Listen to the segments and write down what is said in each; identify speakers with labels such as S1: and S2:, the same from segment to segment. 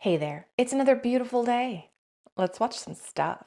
S1: Hey there, it's another beautiful day. Let's watch some stuff.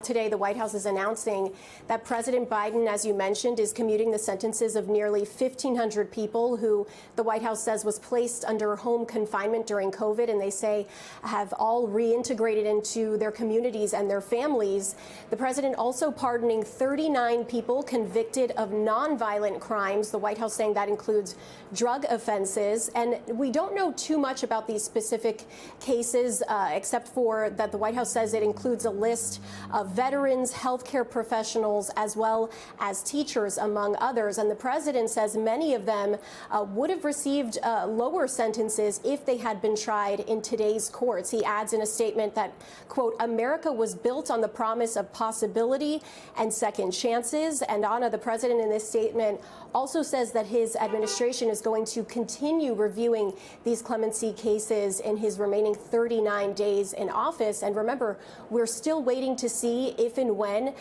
S2: Today, the White House is announcing that President Biden, as you mentioned, is commuting the sentences of nearly 1,500 people who the White House says was placed under home confinement during COVID, and they say have all reintegrated into their communities and their families. The president also pardoning 39 people convicted of nonviolent crimes. The White House saying that includes drug offenses. And we don't know too much about these specific cases, except for that the White House says it includes a list of veterans, healthcare professionals, as well as teachers, among others. And the president says many of them would have received lower sentences if they had been tried in today's courts. He adds in a statement that, quote, America was built on the promise of possibility and second chances. And Anna, the president in this statement also says that his administration is going to continue reviewing these clemency cases in his remaining 39 days in office. And remember, we're still waiting to see if and when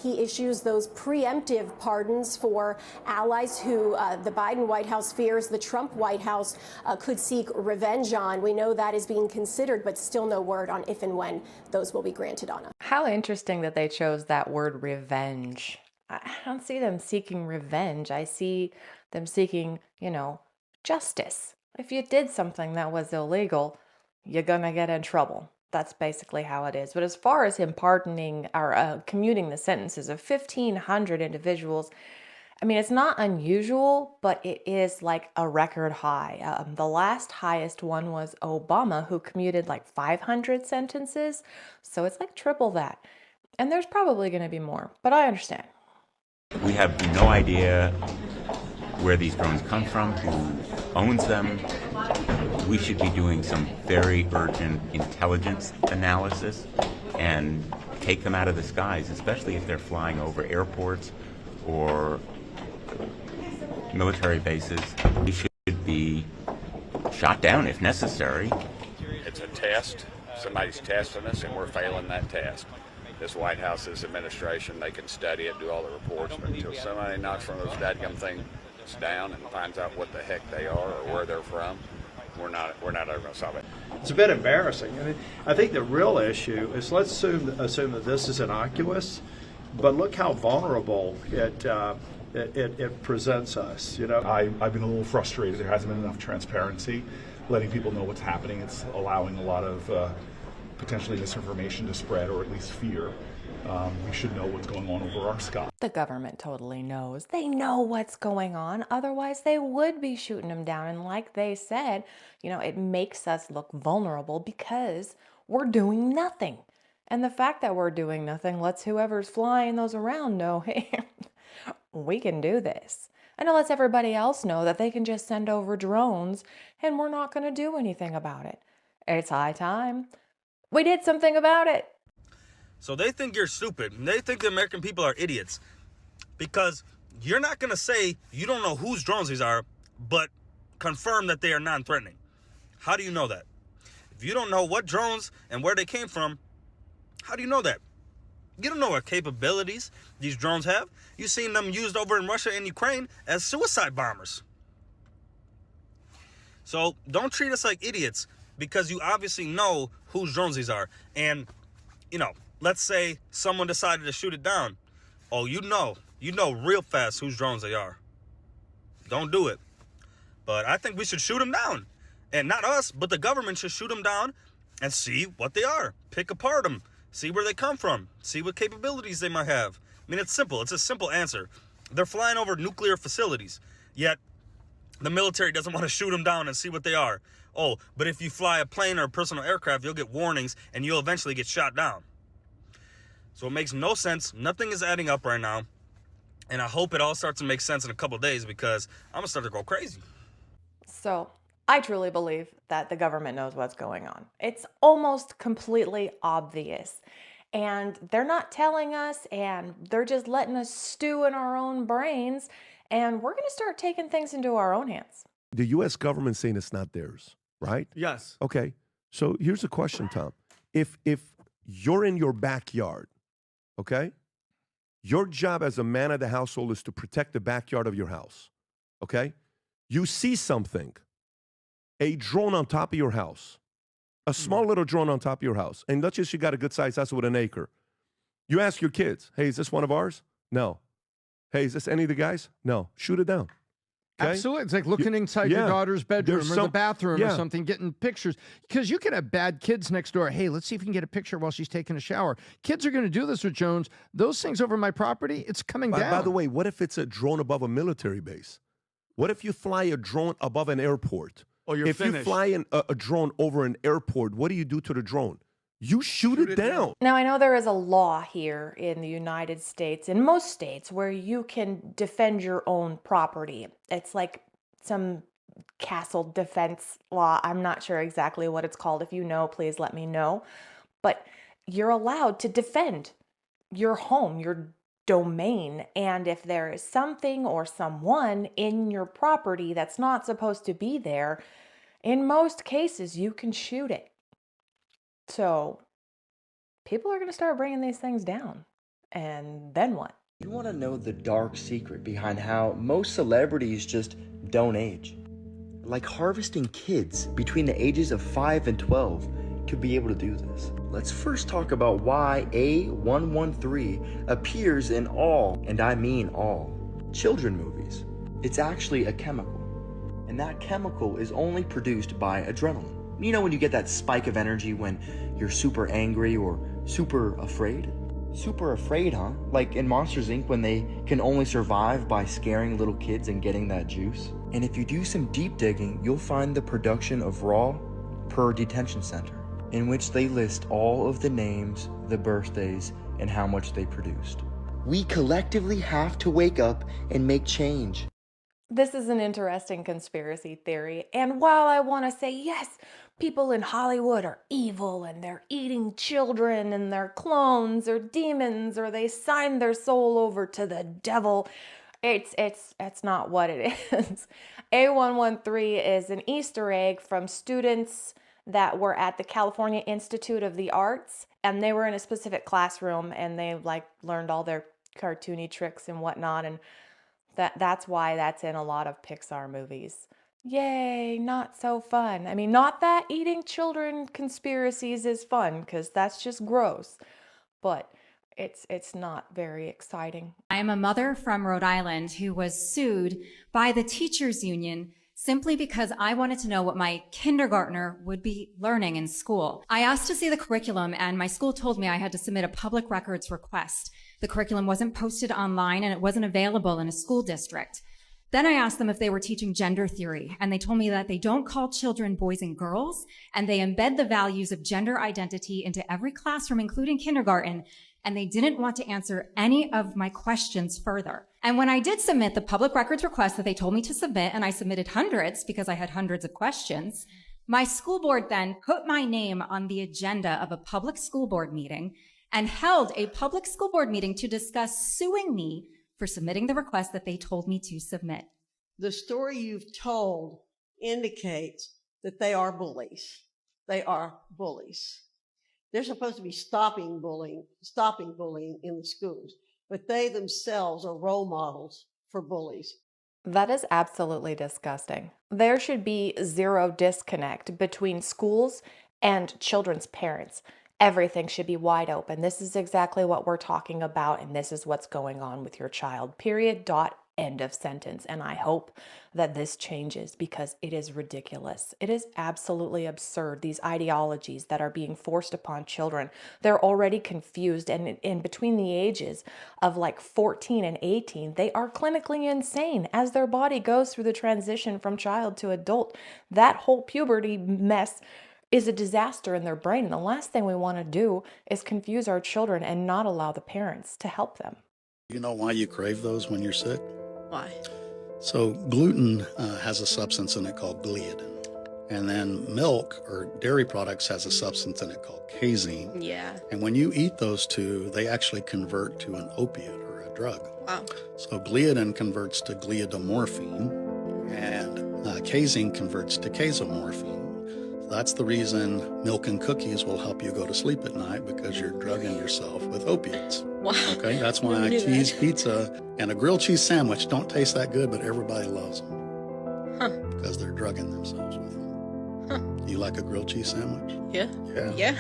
S2: he issues those preemptive pardons for allies who the Biden White House fears the Trump White House could seek revenge on. We know that is being considered, but still no word on if and when those will be granted, Anna.
S1: How interesting that they chose that word revenge. I don't see them seeking revenge. I see them seeking, justice. If you did something that was illegal, you're going to get in trouble. That's basically how it is. But as far as him pardoning or commuting the sentences of 1,500 individuals, I mean, it's not unusual, but it is like a record high. The last highest one was Obama, who commuted like 500 sentences. So it's like triple that. And there's probably going to be more, but I understand.
S3: We have no idea where these drones come from, who owns them. We should be doing some very urgent intelligence analysis and take them out of the skies, especially if they're flying over airports or military bases. We should be shot down if necessary.
S4: It's a test. Somebody's testing us, and we're failing that test. This White House, this administration, they can study it, do all the reports, but until somebody knocks one of those dadgum things down and finds out what the heck they are or where they're from, we're not ever going to solve it.
S5: It's a bit embarrassing. I think the real issue is let's assume that this is innocuous, but look how vulnerable it presents us.
S6: I've been a little frustrated. There hasn't been enough transparency, letting people know what's happening. It's allowing a lot of potentially misinformation to spread, or at least fear. We should know what's going on over our sky.
S1: The government totally knows. They know what's going on. Otherwise, they would be shooting them down. And like they said, it makes us look vulnerable because we're doing nothing. And the fact that we're doing nothing lets whoever's flying those around know, hey, we can do this. And it lets everybody else know that they can just send over drones and we're not going to do anything about it. It's high time we did something about it.
S7: So they think you're stupid, and they think the American people are idiots because you're not going to say you don't know whose drones these are, but confirm that they are non-threatening. How do you know that? If you don't know what drones and where they came from, how do you know that? You don't know what capabilities these drones have. You've seen them used over in Russia and Ukraine as suicide bombers. So don't treat us like idiots because you obviously know whose drones these are. And, let's say someone decided to shoot it down. Oh, you know real fast whose drones they are. Don't do it. But I think we should shoot them down. And not us, but the government should shoot them down and see what they are. Pick apart them. See where they come from. See what capabilities they might have. I mean, it's simple. It's a simple answer. They're flying over nuclear facilities, yet the military doesn't want to shoot them down and see what they are. Oh, but if you fly a plane or a personal aircraft, you'll get warnings and you'll eventually get shot down. So it makes no sense. Nothing is adding up right now. And I hope it all starts to make sense in a couple of days because I'm going to start to go crazy.
S1: So I truly believe that the government knows what's going on. It's almost completely obvious. And they're not telling us, and they're just letting us stew in our own brains. And we're going to start taking things into our own hands.
S8: The U.S. government saying it's not theirs, right?
S9: Yes.
S8: Okay. So here's a question, Tom. If you're in your backyard, okay, your job as a man of the household is to protect the backyard of your house, okay? You see something, a drone on top of your house. a small little drone on top of your house, and let's just you got a good sized house with an acre. You ask your kids, hey, is this one of ours? No. Hey, is this any of the guys? No. Shoot it down. Okay?
S9: Absolutely. It's like looking inside your daughter's bedroom or the bathroom or something, getting pictures. Because you can have bad kids next door. Hey, let's see if we can get a picture while she's taking a shower. Kids are going to do this with Jones. Those things over my property, it's coming down.
S8: By the way, what if it's a drone above a military base? What if you fly a drone above an airport?
S6: Oh, you're
S8: if
S6: finished.
S8: you fly a drone over an airport, what do you do to the drone? You shoot it down.
S1: Now, I know there is a law here in the United States, in most states, where you can defend your own property. It's like some castle defense law. I'm not sure exactly what it's called. If you know, please let me know. But you're allowed to defend your home, your domain. And if there is something or someone in your property that's not supposed to be there, in most cases, you can shoot it. So people are going to start bringing these things down. And then what?
S10: You want to know the dark secret behind how most celebrities just don't age? Like harvesting kids between the ages of 5 and 12 to be able to do this. Let's first talk about why A113 appears in all, and I mean all, children movies. It's actually a chemical, and that chemical is only produced by adrenaline. You know when you get that spike of energy when you're super angry or super afraid? Super afraid, huh? Like in Monsters, Inc. when they can only survive by scaring little kids and getting that juice. And if you do some deep digging, you'll find the production of raw per detention center, in which they list all of the names, the birthdays, and how much they produced. We collectively have to wake up and make change.
S1: This is an interesting conspiracy theory. And while I want to say, yes, people in Hollywood are evil and they're eating children and they're clones or demons or they signed their soul over to the devil, it's not what it is. A113 is an Easter egg from students that were at the California Institute of the Arts, and they were in a specific classroom and they learned all their cartoony tricks and whatnot, and that's why that's in a lot of Pixar movies. Yay, not so fun. I mean, not that eating children conspiracies is fun, because that's just gross, but it's not very exciting.
S11: I am a mother from Rhode Island who was sued by the teachers union simply because I wanted to know what my kindergartner would be learning in school. I asked to see the curriculum, and my school told me I had to submit a public records request. The curriculum wasn't posted online and it wasn't available in a school district. Then I asked them if they were teaching gender theory, and they told me that they don't call children boys and girls, and they embed the values of gender identity into every classroom, including kindergarten, and they didn't want to answer any of my questions further. And when I did submit the public records request that they told me to submit, and I submitted hundreds because I had hundreds of questions, my school board then put my name on the agenda of a public school board meeting and held a public school board meeting to discuss suing me for submitting the request that they told me to submit.
S12: The story you've told indicates that they are bullies. They are bullies. They're supposed to be stopping bullying in the schools, but they themselves are role models for bullies.
S1: That is absolutely disgusting. There should be zero disconnect between schools and children's parents. Everything should be wide open. This is exactly what we're talking about, and this is what's going on with your child. Period. Dot. End of sentence. And I hope that this changes, because it is ridiculous. It is absolutely absurd, these ideologies that are being forced upon children. They're already confused, and in between the ages of 14 and 18, they are clinically insane as their body goes through the transition from child to adult. That whole puberty mess is a disaster in their brain. And the last thing we want to do is confuse our children and not allow the parents to help them.
S13: You know why you crave those when you're sick?
S12: Why?
S13: So gluten has a substance in it called gliadin. And then milk or dairy products has a substance in it called casein.
S12: Yeah.
S13: And when you eat those two, they actually convert to an opiate or a drug.
S12: Wow.
S13: So gliadin converts to gliadomorphine, and casein converts to casomorphine. That's the reason milk and cookies will help you go to sleep at night, because you're drugging yourself with opiates.
S12: Wow.
S13: Okay, that's why cheese pizza and a grilled cheese sandwich don't taste that good, but everybody loves them. Because they're drugging themselves with them. You like a grilled cheese sandwich?
S14: Yeah.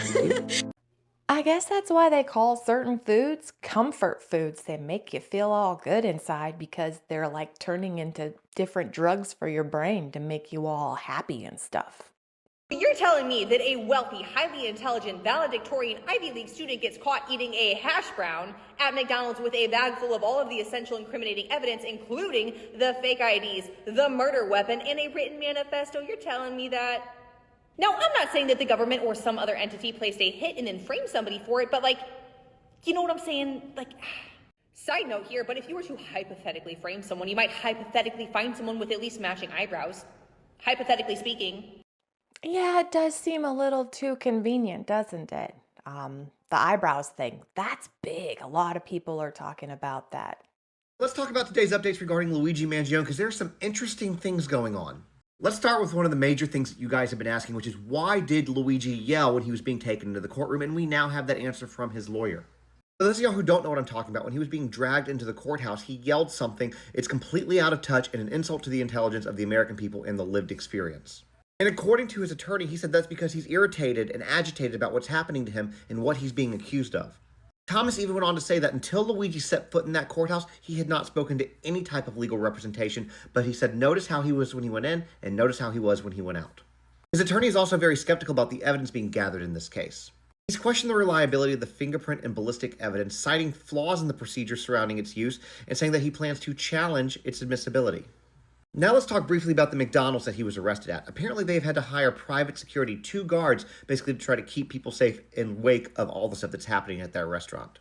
S1: I guess that's why they call certain foods comfort foods. They make you feel all good inside because they're like turning into different drugs for your brain to make you all happy and stuff.
S14: You're telling me that a wealthy, highly intelligent, valedictorian Ivy League student gets caught eating a hash brown at McDonald's with a bag full of all of the essential incriminating evidence, including the fake IDs, the murder weapon, and a written manifesto? You're telling me that? Now, I'm not saying that the government or some other entity placed a hit and then framed somebody for it, but like, you know what I'm saying? Like, side note here, but if you were to hypothetically frame someone, you might hypothetically find someone with at least matching eyebrows. Hypothetically speaking.
S1: Yeah, it does seem a little too convenient, doesn't it? The eyebrows thing, that's big. A lot of people are talking about that.
S15: Let's talk about today's updates regarding Luigi Mangione, because there are some interesting things going on. Let's start with one of the major things that you guys have been asking, which is why did Luigi yell when he was being taken into the courtroom? And we now have that answer from his lawyer. For those of y'all who don't know what I'm talking about, when he was being dragged into the courthouse, he yelled something. It's completely out of touch and an insult to the intelligence of the American people and the lived experience. And according to his attorney, he said that's because he's irritated and agitated about what's happening to him and what he's being accused of. Thomas even went on to say that until Luigi set foot in that courthouse, he had not spoken to any type of legal representation, but he said notice how he was when he went in and notice how he was when he went out. His attorney is also very skeptical about the evidence being gathered in this case. He's questioned the reliability of the fingerprint and ballistic evidence, citing flaws in the procedure surrounding its use and saying that he plans to challenge its admissibility. Now let's talk briefly about the McDonald's that he was arrested at. Apparently they've had to hire private security, 2 guards, basically to try to keep people safe in wake of all the stuff that's happening at that restaurant.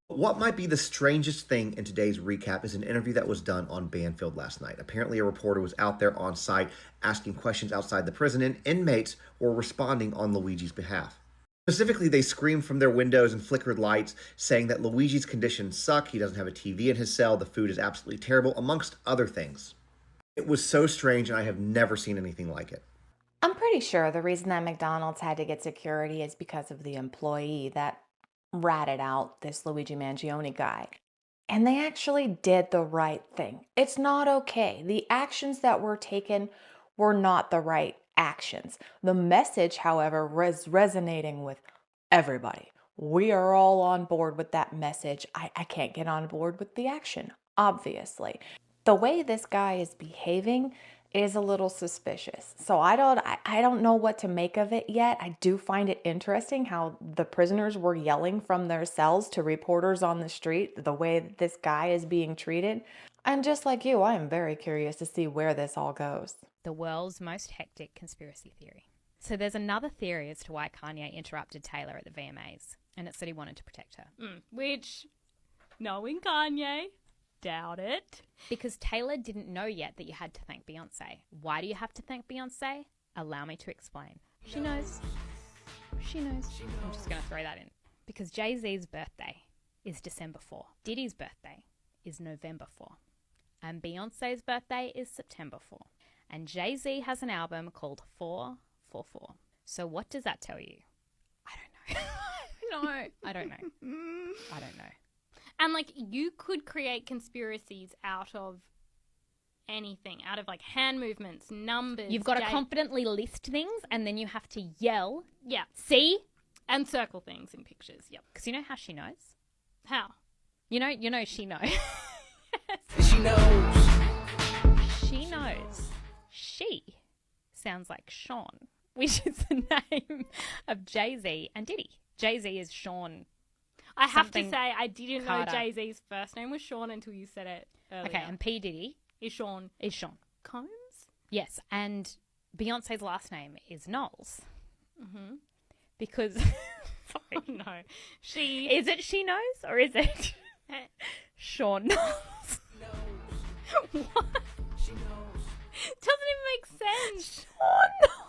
S15: What might be the strangest thing in today's recap is an interview that was done on Banfield last night. Apparently a reporter was out there on site asking questions outside the prison, and inmates were responding on Luigi's behalf. Specifically, they screamed from their windows and flickered lights, saying that Luigi's conditions suck, he doesn't have a TV in his cell, the food is absolutely terrible, amongst other things. It was so strange, and I have never seen anything like it.
S1: I'm pretty sure the reason that McDonald's had to get security is because of the employee that ratted out this Luigi Mangione guy. And they actually did the right thing. It's not okay. The actions that were taken were not the right actions. The message, however, was resonating with everybody. We are all on board with that message. I can't get on board with the action, obviously. The way this guy is behaving is a little suspicious. So I don't know what to make of it yet. I do find it interesting how the prisoners were yelling from their cells to reporters on the street, the way that this guy is being treated. And just like you, I am very curious to see where this all goes.
S16: The world's most hectic conspiracy theory. So there's another theory as to why Kanye interrupted Taylor at the VMAs, and it's that he wanted to protect her.
S17: Which, knowing Kanye, doubt it.
S16: Because Taylor didn't know yet that you had to thank Beyonce. Why do you have to thank Beyonce? Allow me to explain. She knows. She knows. I'm just going to throw that in. Because Jay-Z's birthday is December 4. Diddy's birthday is November 4. And Beyonce's birthday is September 4. And Jay-Z has an album called 444. So what does that tell you? I don't know. I don't know.
S17: And, like, you could create conspiracies out of anything, out of, like, hand movements, numbers.
S16: You've got to confidently list things, and then you have to yell.
S17: Yeah.
S16: See?
S17: And circle things in pictures. Yep.
S16: Because you know how she knows?
S17: How?
S16: You know she knows.
S17: She knows.
S16: She knows. She sounds like Sean, which is the name of Jay-Z and Diddy. Jay-Z is Sean.
S17: I have to say, I didn't
S16: Carter.
S17: know Jay-Z's first name was Sean until you said it earlier.
S16: Okay, and P. Diddy
S17: is Sean. Combs?
S16: Yes, and Beyonce's last name is Knowles.
S17: Mm-hmm.
S16: Because,
S17: sorry. Oh, no.
S16: Is it she knows, or is it Sean Knowles?
S17: What? Doesn't even make sense.
S16: Sean Knowles.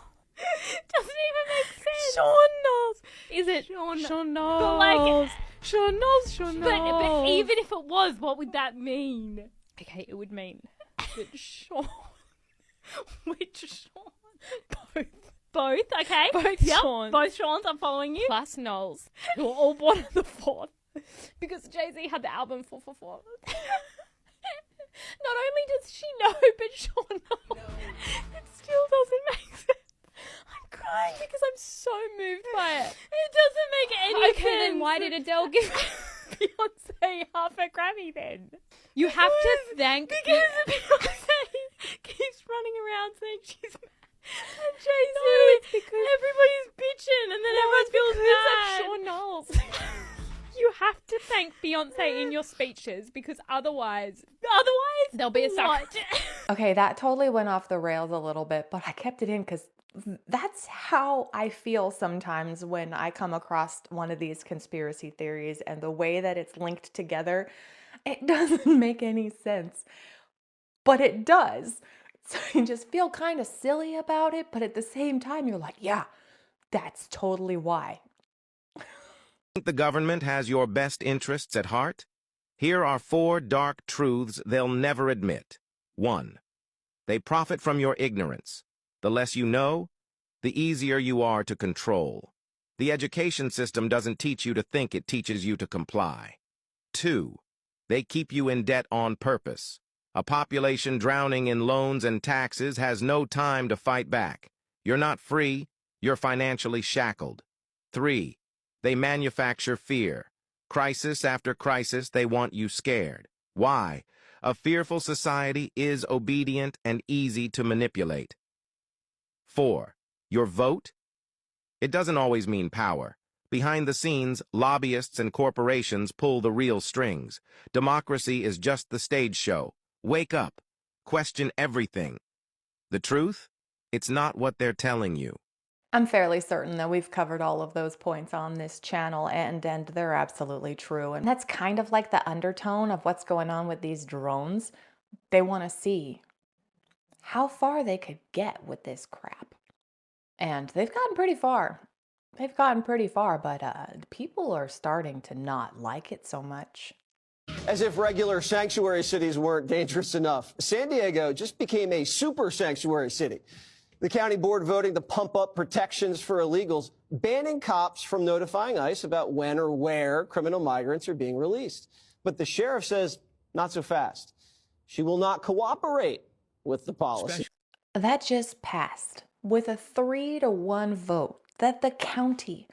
S17: Doesn't even make sense.
S16: Sean Knowles. Is it
S17: Sean
S16: Knowles?
S17: But like,
S16: Sean Knowles.
S17: But even if it was, what would that mean?
S16: Okay, it would mean that Sean.
S17: Which Sean?
S16: Both,
S17: okay.
S16: Both
S17: yep,
S16: Seans.
S17: Both Seans, I'm following you.
S16: Plus Knowles, who are all born on the 4th. Because Jay-Z had the album 444. Not only does she know, but Sean knows. It still doesn't make sense.
S17: so moved by it. It doesn't make any sense. Okay, then why did Adele give Beyonce half a Grammy then? You have to thank because Beyonce keeps running around saying she's mad. And Jay-Z, no, it's because everybody's bitching, and then everyone feels bad. Sean Knowles. You have to thank Beyonce in your speeches because otherwise there'll be a suck.
S1: Okay, that totally went off the rails a little bit, but I kept it in because that's how I feel sometimes when I come across one of these conspiracy theories and the way that it's linked together, it doesn't make any sense, but it does. So you just feel kind of silly about it, but at the same time, you're like, yeah, that's totally why.
S18: The government has your best interests at heart? Here are 4 dark truths they'll never admit. 1. They profit from your ignorance. The less you know, the easier you are to control. The education system doesn't teach you to think, it teaches you to comply. 2. They keep you in debt on purpose. A population drowning in loans and taxes has no time to fight back. You're not free, you're financially shackled. 3. They manufacture fear. Crisis after crisis, they want you scared. Why? A fearful society is obedient and easy to manipulate. 4. Your vote? It doesn't always mean power. Behind the scenes, lobbyists and corporations pull the real strings. Democracy is just the stage show. Wake up. Question everything. The truth? It's not what they're telling you.
S1: I'm fairly certain that we've covered all of those points on this channel, and they're absolutely true. And that's kind of like the undertone of what's going on with these drones. They want to see how far they could get with this crap. And they've gotten pretty far. They've gotten pretty far, but people are starting to not like it so much.
S19: As if regular sanctuary cities weren't dangerous enough, San Diego just became a super sanctuary city. The county board voting to pump up protections for illegals, banning cops from notifying ICE about when or where criminal migrants are being released. But the sheriff says, not so fast. She will not cooperate with the policy.
S1: That just passed with a 3-1 vote that the county,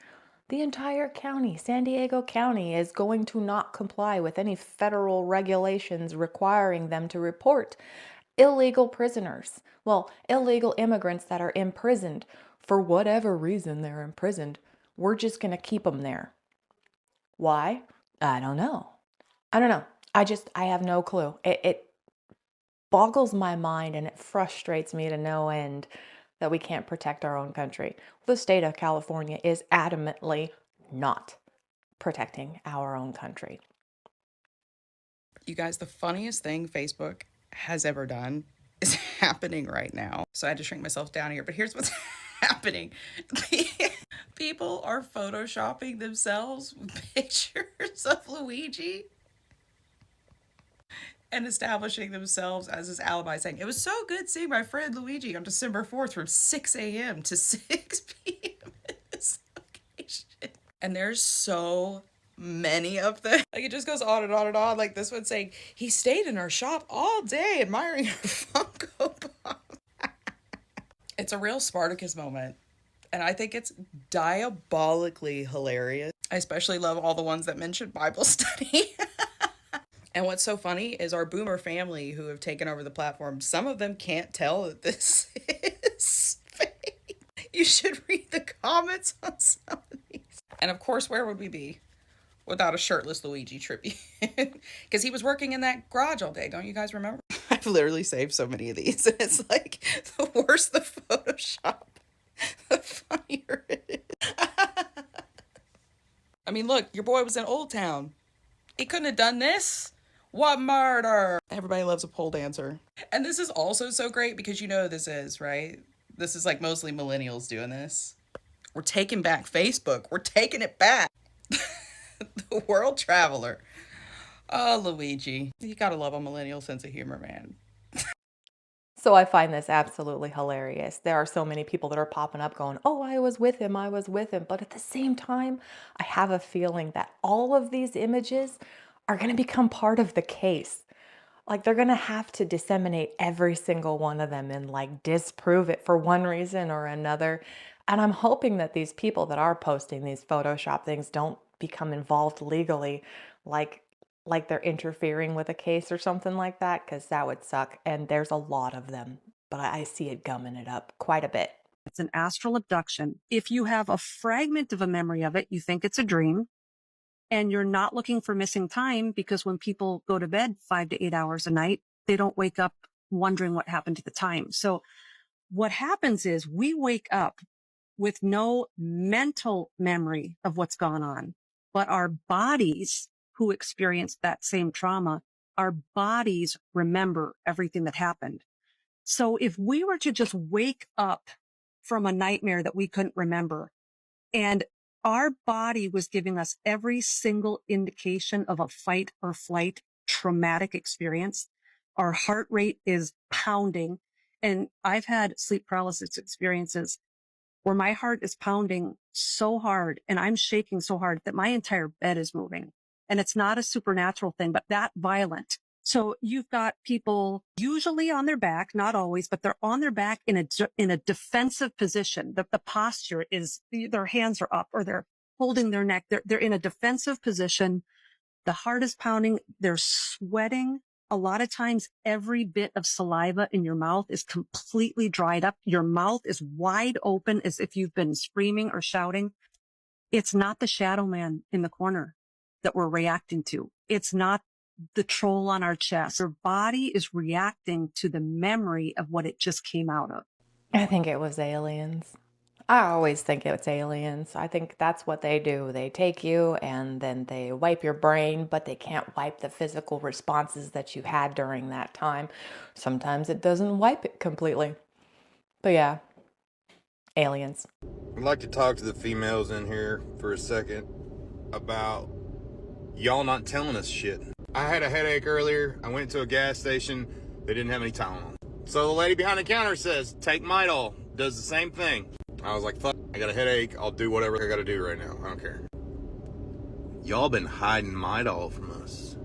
S1: the entire county, San Diego County, is going to not comply with any federal regulations requiring them to report illegal prisoners. Well, illegal immigrants that are imprisoned for whatever reason they're imprisoned. We're just going to keep them there. Why? I don't know. I have no clue. It boggles my mind and it frustrates me to no end that we can't protect our own country. The state of California is adamantly not protecting our own country.
S20: You guys, the funniest thing Facebook has ever done is happening right now. So I had to shrink myself down here, but here's what's happening. People are photoshopping themselves with pictures of Luigi and establishing themselves as his alibi, saying, it was so good seeing my friend Luigi on December 4th from 6 a.m. to 6 p.m. at this location. And there's so many of them. Like, it just goes on and on and on. Like this one saying, he stayed in our shop all day admiring her Funko Pop. It's a real Spartacus moment. And I think it's diabolically hilarious. I especially love all the ones that mention Bible study. And what's so funny is our boomer family who have taken over the platform, some of them can't tell that this is fake. You should read the comments on some of these. And of course, where would we be without a shirtless Luigi tribute? Because he was working in that garage all day. Don't you guys remember? I've literally saved so many of these. And it's like, the worse the Photoshop, the funnier it is. I mean, look, your boy was in Old Town. He couldn't have done this. What murder? Everybody loves a pole dancer. And this is also so great because you know who this is, right? This is like mostly millennials doing this. We're taking back Facebook. We're taking it back. The world traveler. Oh, Luigi. You gotta love a millennial sense of humor, man.
S1: So I find this absolutely hilarious. There are so many people that are popping up going, oh, I was with him. But at the same time, I have a feeling that all of these images are going to become part of the case. Like, they're gonna have to disseminate every single one of them and, like, disprove it for one reason or another. And I'm hoping that these people that are posting these Photoshop things don't become involved legally, like they're interfering with a case or something like that, because that would suck. And there's a lot of them, but I see it gumming it up quite a bit.
S21: It's an astral abduction. If you have a fragment of a memory of it, you think it's a dream, and you're not looking for missing time, because when people go to bed 5 to 8 hours a night, they don't wake up wondering what happened to the time. So what happens is we wake up with no mental memory of what's gone on, but our bodies who experienced that same trauma, our bodies remember everything that happened. So if we were to just wake up from a nightmare that we couldn't remember, and our body was giving us every single indication of a fight or flight traumatic experience, our heart rate is pounding. And I've had sleep paralysis experiences where my heart is pounding so hard and I'm shaking so hard that my entire bed is moving. And it's not a supernatural thing, but that violent. So you've got people usually on their back, not always, but they're on their back in a defensive position. The posture is their hands are up or they're holding their neck. They're in a defensive position. The heart is pounding. They're sweating. A lot of times, every bit of saliva in your mouth is completely dried up. Your mouth is wide open as if you've been screaming or shouting. It's not the shadow man in the corner that we're reacting to. It's not the troll on our chest. Your body is reacting to the memory of what it just came out of.
S1: I think it was aliens. I always think it's aliens. I think that's what they do. They take you and then they wipe your brain, but they can't wipe the physical responses that you had during that time. Sometimes it doesn't wipe it completely. But yeah, aliens.
S22: I'd like to talk to the females in here for a second about y'all not telling us shit. I had a headache earlier. I went to a gas station. They didn't have any Tylenol. So the lady behind the counter says, take Midol. Does the same thing. I was like, fuck, I got a headache. I'll do whatever I gotta do right now. I don't care. Y'all been hiding Midol from us.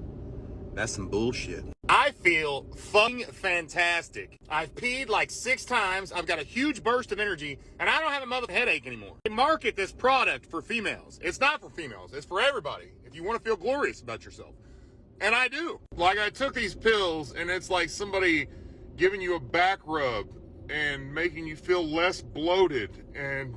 S22: That's some bullshit. I feel fucking fantastic. I've peed like 6 times. I've got a huge burst of energy, and I don't have a mother headache anymore. They market this product for females. It's not for females. It's for everybody. If you want to feel glorious about yourself. And I do. Like, I took these pills, and it's like somebody giving you a back rub and making you feel less bloated and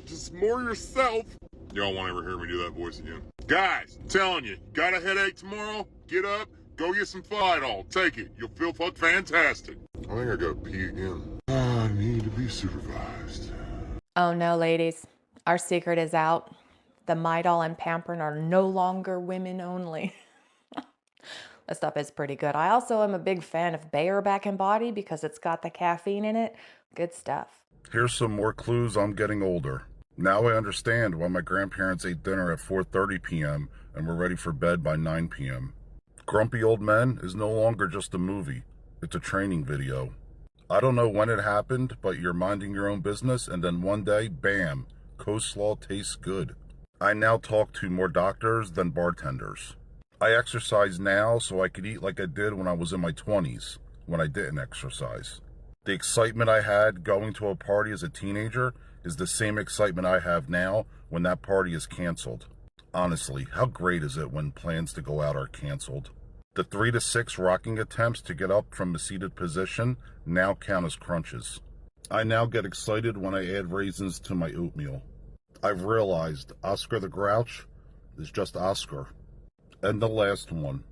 S22: just more yourself. Y'all won't ever hear me do that voice again. Guys, I'm telling you, got a headache tomorrow? Get up, go get some Midol. Take it. You'll feel fantastic. I think I gotta pee again. I need to be supervised.
S1: Oh no, ladies. Our secret is out. The Midol and Pamprin are no longer women only. That stuff is pretty good. I also am a big fan of Bayer Back and Body because it's got the caffeine in it. Good stuff.
S23: Here's some more clues I'm getting older. Now I understand why my grandparents ate dinner at 4:30 p.m. and were ready for bed by 9 p.m. Grumpy Old Men is no longer just a movie. It's a training video. I don't know when it happened, but you're minding your own business and then one day, bam, coleslaw tastes good. I now talk to more doctors than bartenders. I exercise now so I could eat like I did when I was in my 20s, when I didn't exercise. The excitement I had going to a party as a teenager is the same excitement I have now when that party is canceled. Honestly, how great is it when plans to go out are canceled? The 3 to 6 rocking attempts to get up from a seated position now count as crunches. I now get excited when I add raisins to my oatmeal. I've realized Oscar the Grouch is just Oscar. And the last one.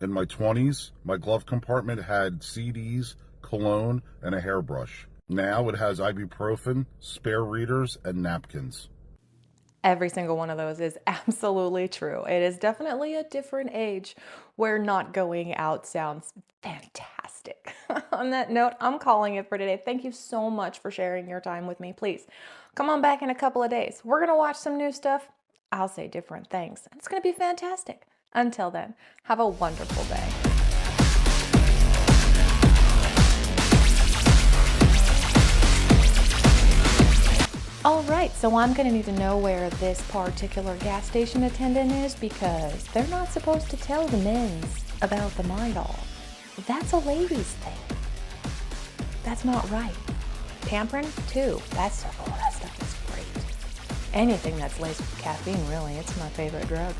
S23: In my 20s, my glove compartment had CDs, cologne, and a hairbrush. Now it has ibuprofen, spare readers, and napkins.
S1: Every single one of those is absolutely true. It is definitely a different age where not going out sounds fantastic. On that note, I'm calling it for today. Thank you so much for sharing your time with me. Please come on back in a couple of days. We're going to watch some new stuff. I'll say different things. It's going to be fantastic. Until then, have a wonderful day. All right, so I'm going to need to know where this particular gas station attendant is because they're not supposed to tell the men's about the Midol. That's a ladies thing. That's not right. Tamprin, too. That stuff is great. Anything that's laced with caffeine, really. It's my favorite drug.